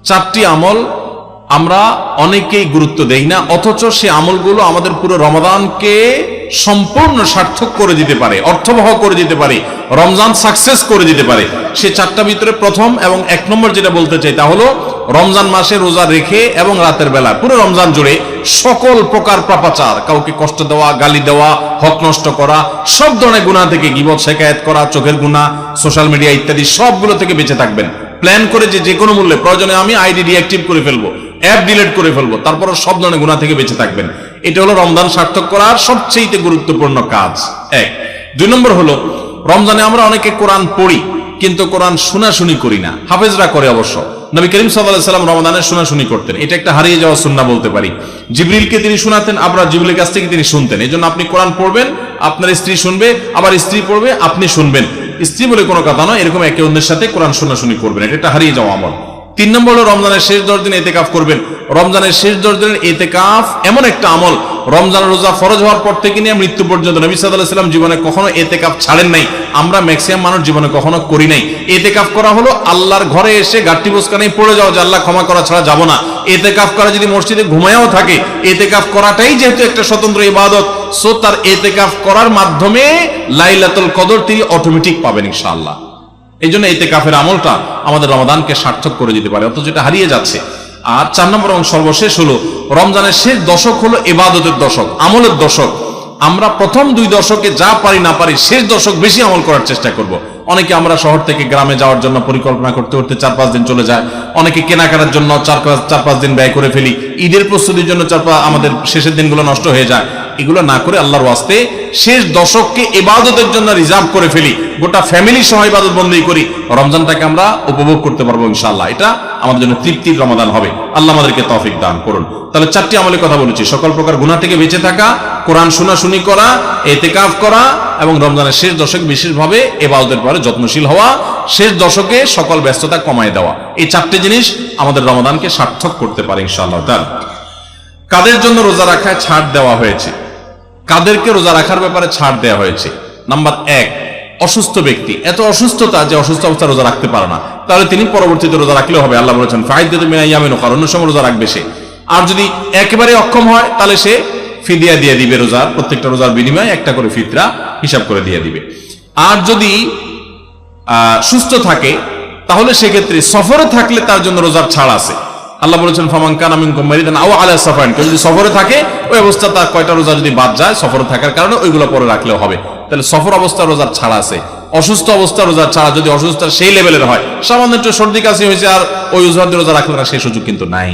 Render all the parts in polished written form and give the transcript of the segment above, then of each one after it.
চারটি আমল আমরা অনেকেই গুরুত্ব দেই না, অথচ সে আমলগুলো আমাদের পুরো রমাদানকে সম্পূর্ণ সার্থক করে দিতে পারে, অর্থবহ করে দিতে পারে, রমজান সাকসেস করে দিতে পারে। সে চারটা ভিতরে প্রথম এবং এক নম্বর যেটা বলতে চাই তা হলো রমজান মাসে রোজা রেখে এবং রাতের বেলা পুরো রমজান জুড়ে সকল প্রকার পাপাচার, কাউকে কষ্ট দেওয়া, গালি দেওয়া, হক নষ্ট করা, সব ধরনের গুনাহ থেকে, গীবত শিকায়াত করা, চোখের গুনাহ, সোশ্যাল মিডিয়া ইত্যাদি সবগুলো থেকে বেঁচে থাকবেন। প্ল্যান করে যে কোনো মূল্যে প্রয়োজনে আমি আইডি ডিঅ্যাক্টিভ করে ফেলবো, অ্যাপ ডিলিট করে ফেলবো, তারপর সব ধরনের গুনাহ থেকে বেঁচে থাকবেন। এটা হলো রমজান সার্থক করার সবচেয়ে গুরুত্বপূর্ণ কাজ। এক। দুই নম্বর হলো রমজানে আমরা অনেকে কোরআন পড়ি কিন্তু কোরআন শোনাশুনি করি না। হাফেজরা করে অবশ্য। নবী করিম সাল্লাল্লাহু আলাইহি ওয়াসাল্লাম রমাদানে শোনাশুনি করতেন, এটা একটা হারিয়ে যাওয়া সুন্নাহ বলতে পারি। জিবরিলকে তিনি শোনাতেন, আবার জিবরিলের কাছ থেকে তিনি শুনতেন। এই জন্য আপনি কোরআন পড়বেন, আপনার স্ত্রী শুনবে, আবার স্ত্রী পড়বে, আপনি শুনবেন। স্ত্রী বলে কোনো কথা নয়, এরকম একে অন্যের সাথে কোরআন শোনাশুনি করবেন, এটা একটা হারিয়ে যাওয়া আমল। তিন নম্বর হলো রমজানের শেষ 10 দিন ইতিকাফ করবেন। রমজানের শেষ 10 দিনের ইতিকাফ এমন একটা আমল, রমজান রোজা ফরজ হওয়ার পর থেকে নিয়ে মৃত্যু পর্যন্ত নবী সাল্লাল্লাহু আলাইহি ওয়াসাল্লাম জীবনে কখনো ইতিকাফ ছাড়েন নাই। আমরা ম্যাক্সিমাম মানুষ জীবনে কখনো করি নাই। ইতিকাফ করা হলো আল্লাহর ঘরে এসে গাঁটটি বোসকা নেই পড়ে যাও যে আল্লাহ ক্ষমা করা ছাড়া যাব না। ইতিকাফ করা যদি মসজিদে ঘুমায়ও থাকে, ইতিকাফ করাটাই যেহেতু একটা স্বতন্ত্র ইবাদত, সো তার ইতিকাফ করার মাধ্যমে লাইলাতুল কদর তিনি অটোমেটিক পাবেন ইনশাআল্লাহ। এই জন্য ইতিকাফের আমলটা আমাদের রমাদানকে সার্থক করে দিতে পারে, অথচ এটা হারিয়ে যাচ্ছে। আর 4 নম্বর এবং সর্বশেষ হলো রমজানের শেষ দশক হলো ইবাদতের দশক, আমলের দশক। আমরা প্রথম 2 দশকে যা পারি না পারি, শেষ দশক বেশি আমল করার চেষ্টা করব। অনেকে আমরা শহর থেকে গ্রামে যাওয়ার জন্য পরিকল্পনা করতে করতে 4-5 দিন চলে যায়। অনেকে কেনাকাটার জন্য 4-5 দিন ব্যয় করে ফেলি। ঈদের প্রস্তুতির জন্য আমাদের শেষের দিনগুলো নষ্ট হয়ে যায়। এগুলো না করে আল্লাহর ওয়াস্তে শেষ দশককে ইবাদতের জন্য রিজার্ভ করে ফেলি, গোটা ফ্যামিলি সহ ইবাদত বন্দী করি, রমজানটাকে আমরা উপভোগ করতে পারবো ইনশাআল্লাহ। এটা আমাদের জন্য তৃপ্তির রমাদান হবে। আল্লাহ আমাদেরকে তৌফিক দান করুন। তাহলে 4টি আমলের কথা বলেছি, সকল প্রকার গুনাহ থেকে বেঁচে থাকা, কোরআন শোনাশুনি করা, ইতিকাফ করা এবং রমজানের শেষ দশক বিশেষভাবে ইবাদতের পরে যত্নশীল হওয়া, শেষ দশকে সকল ব্যস্ততা কমায় দেওয়া। এই 4টি জিনিস আমাদের রমাদানকে সার্থক করতে পারে ইনশাআল্লাহ তাআলা। কাদের জন্য রোজা রাখায় ছাড় দেওয়া হয়েছে? কাদেরকে রোজা রাখার ব্যাপারে ছাড় দেওয়া হয়েছে? নাম্বার 1, অসুস্থ ব্যক্তি। এত অসুস্থতা যে অসুস্থ অবস্থা রোজা রাখতে পারে না, তাহলে তিনি পরবর্তীতে রোজা রাখলেও হবে। আল্লাহ বলেছেন ফাইদাতুম মিন আইয়ামিন উখরা, অন্য সময় রোজা রাখবে সে। আর যদি একেবারে অক্ষম হয় তাহলে সে ফিদিয়া দিয়ে দিবে, রোজার প্রত্যেকটা রোজার বিনিময়ে একটা করে ফিতরা হিসাব করে দিয়ে দিবে। আর যদি সুস্থ থাকে তাহলে সেক্ষেত্রে সফরে থাকলে তার জন্য রোজার ছাড় আছে। আল্লাহ বলেছেন ফামান কানা মিনকুম মারিদান আও আলা সাফারিন, কেউ যদি সফরে থাকে ওই অবস্থা তার কয়টা রোজা যদি বাদ যায় সফরে থাকার কারণে, ওইগুলো পরে রাখলেও হবে। তাহলে সফর অবস্থা রোজার ছাড় আছে। অসুস্থ অবস্থা রোজার ছাড়া, যদি অসুস্থতা সেই লেভেলের হয়, সামান্য একটু সর্দি কাশি হয়েছে আর ওই অজুহাতে রোজা রাখলে না, সেই সুযোগ কিন্তু নাই।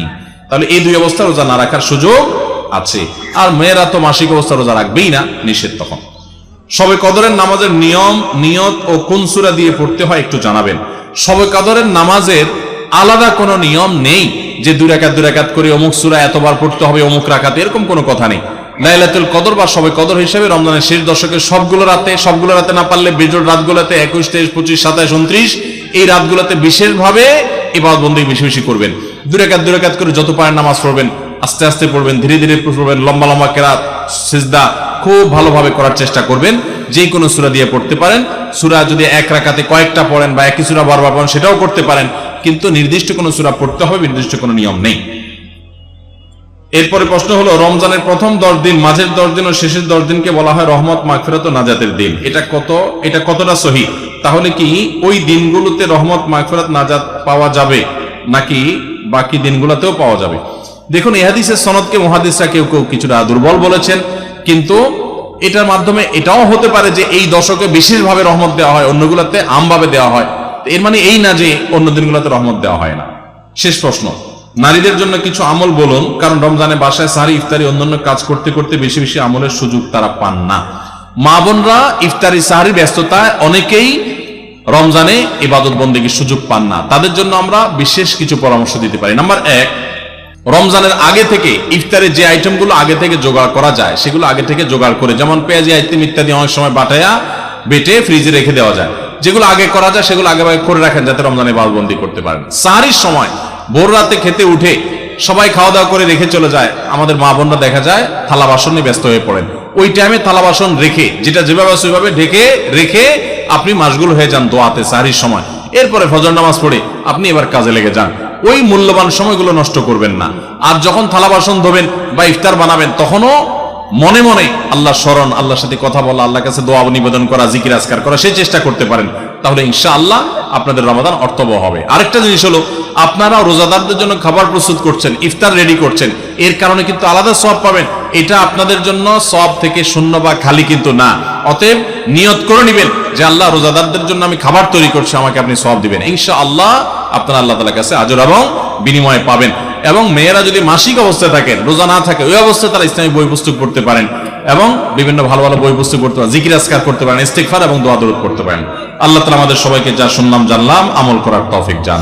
তাহলে এই 2 অবস্থা রোজা না রাখার সুযোগ আছে। আর মেয়েরা তো মাসিক অবস্থা রোজা রাখবেই না, নিষেধ তখন। শবে কদরের নামাজের নিয়ম, নিয়ত ও কোন সূরা দিয়ে পড়তে হয় একটু জানাবেন। শবে কদরের নামাজের আলাদা কোনো নিয়ম নেই যে 2 রাকাত করে অমুক সূরা এতবার পড়তে হবে অমুক রাকাতে, এরকম কোনো কথা নেই। লাইলাতুল কদর বা শবে কদর হিসেবে রমজানের শেষ দশকের সবগুলো রাতে না পারলে বেজোড় রাতগুলোতে 21, 23, 25, 27, 29 এই রাতগুলোতে বিশেষভাবে ইবাদত বন্দেগী বেশি বেশি করবেন। 2 রাকাত করে যত পারেন নামাজ পড়বেন, আস্তে আস্তে পড়বেন, ধীরে ধীরে পড়বেন, লম্বা লম্বা কেরাত, সিজদা খুব ভালোভাবে করার চেষ্টা করবেন। যে কোনো সূরা দিয়ে পড়তে পারেন। সূরা যদি 1 রাকাতে কয়েকটা পড়েন বা একই সূরা বারবার পড়েন সেটাও করতে পারেন, কিন্তু নির্দিষ্ট কোনো সূরা পড়তে হবে, নির্দিষ্ট কোনো নিয়ম নেই। এরপরে প্রশ্ন হলো রমজানের প্রথম 10 দিন, মাঝের 10 দিন ও শেষের 10 দিনকে বলা হয় রহমত, মাগফিরাত ও নাজাতের দিন। এটা কতটা সহিহ? তাহলে কি ওই দিনগুলোতে রহমত, মাগফিরাত, নাজাত পাওয়া যাবে নাকি বাকি দিনগুলোতেও পাওয়া যাবে? দেখুন, এই হাদিসের সনদকে মুহাদ্দিসরা কেউ কিছুটা দুর্বল বলেছেন, কিন্তু এটার মাধ্যমে এটাও হতে পারে যে এই দশকে বিশেষভাবে রহমত দেওয়া হয়, অন্যগুলোতে আমভাবে দেওয়া হয়। এর মানে এই না যে অন্য দিনগুলোতে রহমত দেওয়া হয় না। শেষ প্রশ্ন, নারীদের জন্য কিছু আমল বলুন, কারণ রমজানে বাসায় সাহারি, ইফতারি, অন্যান্য কাজ করতে করতে বেশি বেশি আমলের সুযোগ তারা পান না। মা বোনরা ইফতারি সাহারি ব্যস্ততায় অনেকেই রমজানে ইবাদত বন্দেগীর সুযোগ পান না, তাদের জন্য আমরা বিশেষ কিছু পরামর্শ দিতে পারি। নাম্বার 1, রমজানের আগে থেকে ইফতারের যে আইটেমগুলো আগে থেকে জোগাড় করা যায় সেগুলো আগে থেকে জোগাড় করে, যেমন পেঁয়াজি আইটেম ইত্যাদি অনেক সময় বেটে ফ্রিজে রেখে দেওয়া যায়। যেগুলো আগে করা যায় সেগুলো আগে করে রাখেন যাতে রমজানে ইবাদতবন্দি করতে পারেন। সাহারির সময় ভোর রাতে খেতে উঠে সবাই খাওয়া দাওয়া করে রেখে চলে যায়, আমাদের মা বোনরা দেখা যায় থালা বাসন নিয়ে ব্যস্ত হয়ে পড়েন। ওই টাইমে থালা বাসন রেখে, যেটা যেভাবে সেভাবে ঢেকে রেখে আপনি মাশগুল হয়ে যান দোয়াতে সাহারির সময়। এরপরে ফজর নামাজ পড়ে আপনি এবার কাজে লেগে যান। ওই মূল্যবান সময়গুলো নষ্ট করবেন না। আর যখন থালা বাসন ধোবেন বা ইফতার বানাবেন তখনও মনে মনে আল্লাহ স্মরণ, আল্লাহর সাথে কথা বলা, আল্লাহর কাছে দোয়া নিবেদন করা, জিকির আজকার করা, সেই চেষ্টা করতে পারেন। তাহলে ইনশাআল্লাহ আপনাদের রমাদান অর্থবহ হবে। আরেকটা জিনিস হলো, আপনারা রোজাদারদের জন্য খাবার প্রস্তুত করছেন, ইফতার রেডি করছেন, এর কারণে কিন্তু আলাদা সওয়াব পাবেন। এটা আপনাদের জন্য সওয়াব থেকে শূন্য বা খালি কিন্তু না। অতএব নিয়ত করে নেবেন যে আল্লাহ, রোজাদারদের জন্য আমি খাবার তৈরি করছি, আমাকে আপনি সওয়াব দিবেন। ইনশাআল্লাহ আপনারা আল্লাহ তাআলার কাছে আজর এবং বিনিময় পাবেন। এবং মেয়েরা যদি মাসিক অবস্থায় থাকেন, রোজা না থাকে, ওই অবস্থায় তারা ইসলামী বই পুস্তক পড়তে পারেন এবং বিভিন্ন ভালো ভালো বই পুস্তক পড়তে পারেন, জিকির আজকার করতে পারেন, ইস্তিগফার এবং দোয়া দরুদ করতে পারেন। আল্লাহ তাআলা আমাদের সবাইকে যা শুনলাম জানলাম আমল করার তৌফিক দান।